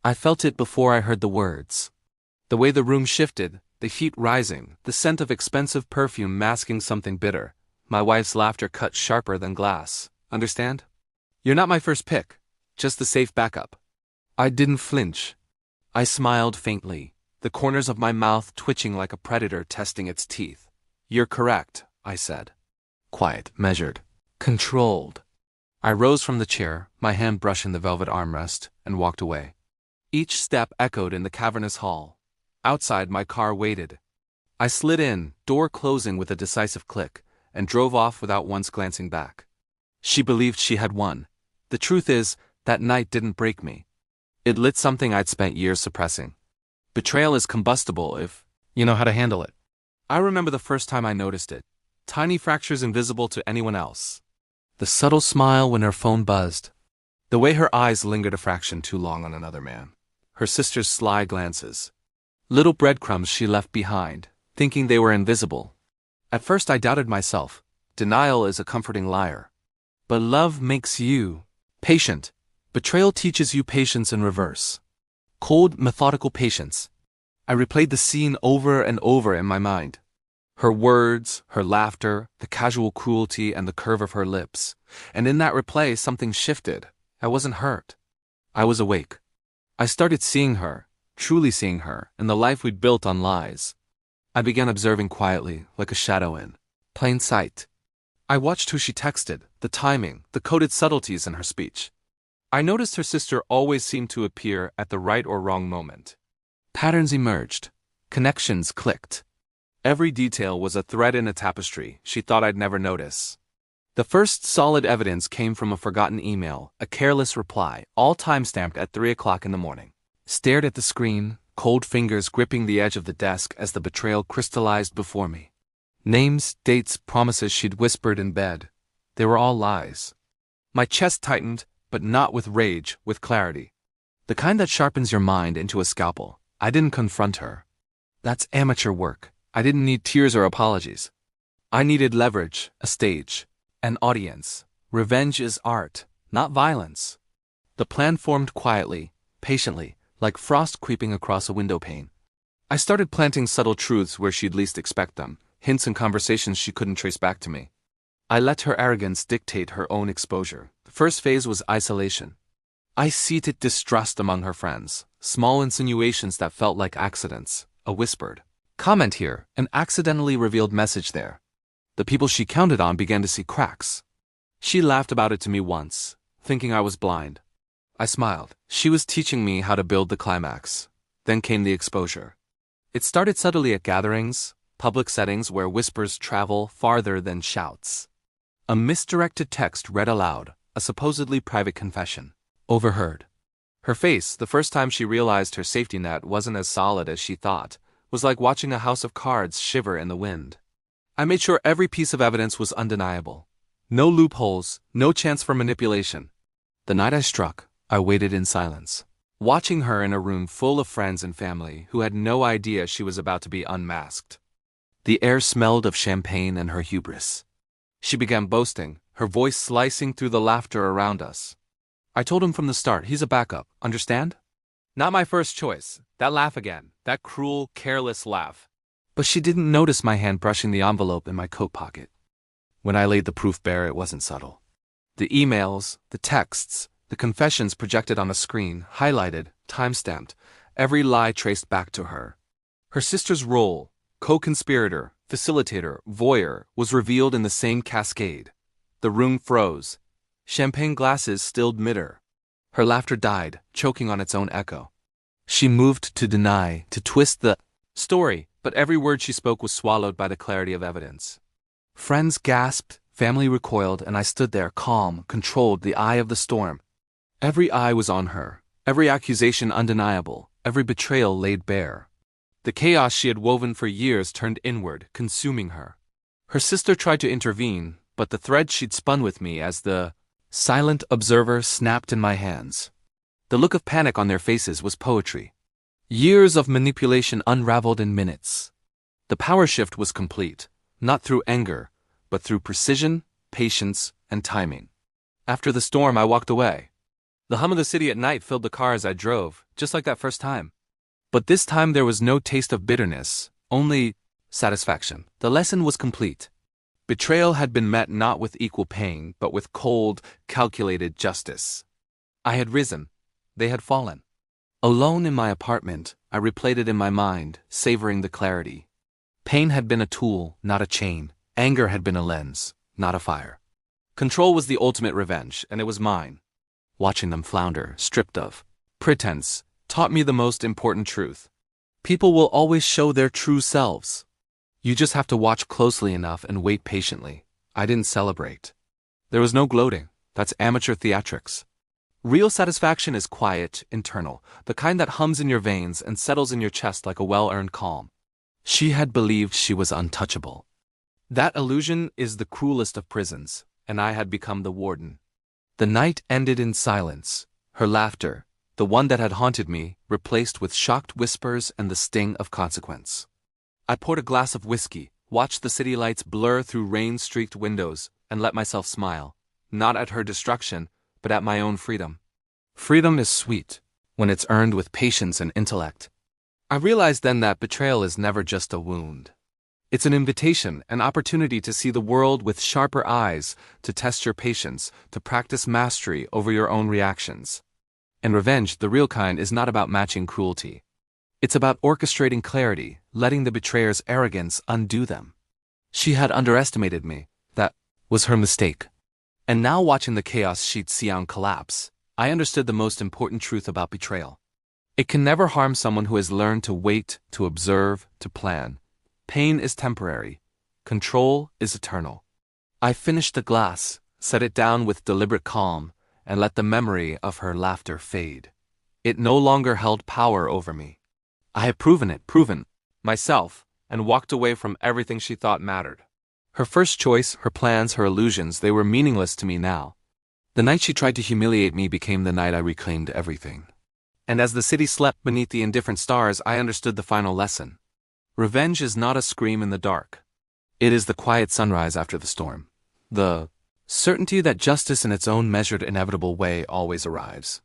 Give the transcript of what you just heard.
I felt it before I heard the words. The way the room shifted, the heat rising, the scent of expensive perfume masking something bitter. My wife's laughter cut sharper than glass. Understand? You're not my first pick, just the safe backup. I didn't flinch. I smiled faintly, the corners of my mouth twitching like a predator testing its teeth. You're correct, I said. Quiet, measured, controlled. I rose from the chair, my hand brushing the velvet armrest, and walked away. Each step echoed in the cavernous hall. Outside, my car waited. I slid in, door closing with a decisive click, and drove off without once glancing back. She believed she had won. The truth is, that night didn't break me. It lit something I'd spent years suppressing. Betrayal is combustible if you know how to handle it. I remember the first time I noticed it. Tiny fractures invisible to anyone else. The subtle smile when her phone buzzed. The way her eyes lingered a fraction too long on another man. Her sister's sly glances. Little breadcrumbs she left behind, thinking they were invisible. At first I doubted myself. Denial is a comforting liar. But love makes you patient. Betrayal teaches you patience in reverse. Cold, methodical patience. I replayed the scene over and over in my mind. Her words, her laughter, the casual cruelty and the curve of her lips. And in that replay something shifted. I wasn't hurt. I was awake. I started seeing her, truly seeing her, in the life we'd built on lies. I began observing quietly, like a shadow in plain sight. I watched who she texted, the timing, the coded subtleties in her speech. I noticed her sister always seemed to appear at the right or wrong moment. Patterns emerged. Connections clicked. Every detail was a thread in a tapestry she thought I'd never notice. The first solid evidence came from a forgotten email, a careless reply, all time-stamped at 3 o'clock in the morning. Stared at the screen, cold fingers gripping the edge of the desk as the betrayal crystallized before me. Names, dates, promises she'd whispered in bed. They were all lies. My chest tightened, but not with rage, with clarity. The kind that sharpens your mind into a scalpel. I didn't confront her. That's amateur work. I didn't need tears or apologies. I needed leverage, a stage, an audience. Revenge is art, not violence. The plan formed quietly, patiently, like frost creeping across a window pane. I started planting subtle truths where she'd least expect them, hints and conversations she couldn't trace back to me. I let her arrogance dictate her own exposure. The first phase was isolation. I seated distrust among her friends, small insinuations that felt like accidents, a whispered comment here, an accidentally revealed message there. The people she counted on began to see cracks. She laughed about it to me once, thinking I was blind. I smiled. She was teaching me how to build the climax. Then came the exposure. It started subtly at gatherings, public settings where whispers travel farther than shouts. A misdirected text read aloud, a supposedly private confession. Overheard. Her face, the first time she realized her safety net wasn't as solid as she thought, was like watching a house of cards shiver in the wind. I made sure every piece of evidence was undeniable. No loopholes, no chance for manipulation. The night I struck, I waited in silence, watching her in a room full of friends and family who had no idea she was about to be unmasked. The air smelled of champagne and her hubris. She began boasting, her voice slicing through the laughter around us. I told him from the start, he's a backup, understand? Not my first choice. That laugh again, that cruel, careless laugh. But she didn't notice my hand brushing the envelope in my coat pocket. When I laid the proof bare, it wasn't subtle. The emails, the texts, the confessions projected on a screen, highlighted, time-stamped, every lie traced back to her. Her sister's role, co-conspirator, facilitator, voyeur, was revealed in the same cascade. The room froze. Champagne glasses stilled mid-air. Her laughter died, choking on its own echo. She moved to deny, to twist the story, but every word she spoke was swallowed by the clarity of evidence. Friends gasped, family recoiled, and I stood there, calm, controlled, the eye of the storm. Every eye was on her, every accusation undeniable, every betrayal laid bare. The chaos she had woven for years turned inward, consuming her. Her sister tried to intervene, but the thread she'd spun with me as the silent observer snapped in my hands. The look of panic on their faces was poetry. Years of manipulation unraveled in minutes. The power shift was complete, not through anger, but through precision, patience, and timing. After the storm, I walked away. The hum of the city at night filled the car as I drove, just like that first time. But this time there was no taste of bitterness, only satisfaction. The lesson was complete. Betrayal had been met not with equal pain, but with cold, calculated justice. I had risen. They had fallen. Alone in my apartment, I replayed it in my mind, savoring the clarity. Pain had been a tool, not a chain. Anger had been a lens, not a fire. Control was the ultimate revenge, and it was mine. Watching them flounder, stripped of pretense, taught me the most important truth. People will always show their true selves. You just have to watch closely enough and wait patiently. I didn't celebrate. There was no gloating. That's amateur theatrics. Real satisfaction is quiet, internal, the kind that hums in your veins and settles in your chest like a well-earned calm. She had believed she was untouchable. That illusion is the cruelest of prisons, and I had become the warden. The night ended in silence, her laughter, the one that had haunted me, replaced with shocked whispers and the sting of consequence. I poured a glass of whiskey, watched the city lights blur through rain-streaked windows, and let myself smile, not at her destruction, but at my own freedom. Freedom is sweet, when it's earned with patience and intellect. I realized then that betrayal is never just a wound. It's an invitation, an opportunity to see the world with sharper eyes, to test your patience, to practice mastery over your own reactions. And revenge, the real kind, is not about matching cruelty. It's about orchestrating clarity, letting the betrayer's arrogance undo them. She had underestimated me. That was her mistake. And now, watching the chaos she'd Xiang collapse, I understood the most important truth about betrayal. It can never harm someone who has learned to wait, to observe, to plan. Pain is temporary. Control is eternal. I finished the glass, set it down with deliberate calm, and let the memory of her laughter fade. It no longer held power over me. I had proven myself, and walked away from everything she thought mattered. Her first choice, her plans, her illusions, they were meaningless to me now. The night she tried to humiliate me became the night I reclaimed everything. And as the city slept beneath the indifferent stars, I understood the final lesson. Revenge is not a scream in the dark. It is the quiet sunrise after the storm. The certainty that justice in its own measured, inevitable way always arrives.